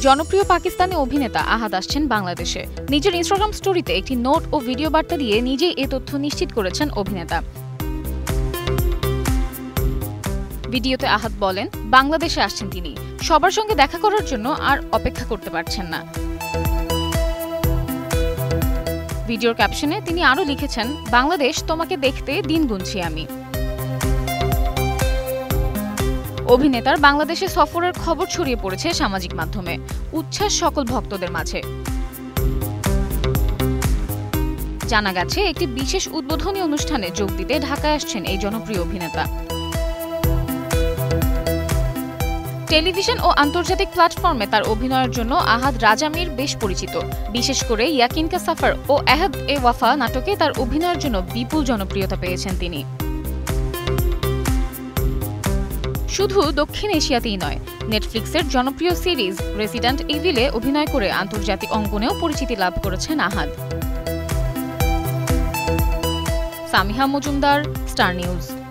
জনপ্রিয় পাকিস্তানি অভিনেতা আহাদ আসছেন বাংলাদেশে। নিজের ইনস্টাগ্রাম স্টোরিতে একটি নোট ও ভিডিও বার্তা দিয়ে নিজেই এ তথ্য নিশ্চিত করেছেন অভিনেতা। ভিডিওতে আহাদ বলেন, বাংলাদেশে আসছেন তিনি, সবার সঙ্গে দেখা করার জন্য আর অপেক্ষা করতে পারছেন না। ভিডিওর ক্যাপশনে তিনি আরও লিখেছেন, বাংলাদেশ তোমাকে দেখতে দিন গুনছি আমি। অভিনেতার বাংলাদেশে সফরের খবর ছড়িয়ে পড়েছে সামাজিক মাধ্যমে, উচ্ছ্বাস সকল ভক্তদের মাঝে। জানা গেছে, একটি বিশেষ উদ্বোধনী অনুষ্ঠানে যোগ দিতে ঢাকায় আসছেন এই জনপ্রিয় অভিনেতা। টেলিভিশন ও আন্তর্জাতিক প্ল্যাটফর্মে তার অভিনয়ের জন্য আহাদ রাজা মীর বেশ পরিচিত। বিশেষ করে ইয়াকিন কা সফর ও আহদ এ ওয়াফা নাটকে তার অভিনয়ের জন্য বিপুল জনপ্রিয়তা পেয়েছেন তিনি। শুধু দক্ষিণ এশিয়াতেই নয়, নেটফ্লিক্সের জনপ্রিয় সিরিজ রেসিডেন্ট ইভিলে অভিনয় করে আন্তর্জাতিক অঙ্গনেও পরিচিতি লাভ করেছেন আহাদ। Samiha Majumdar, star news.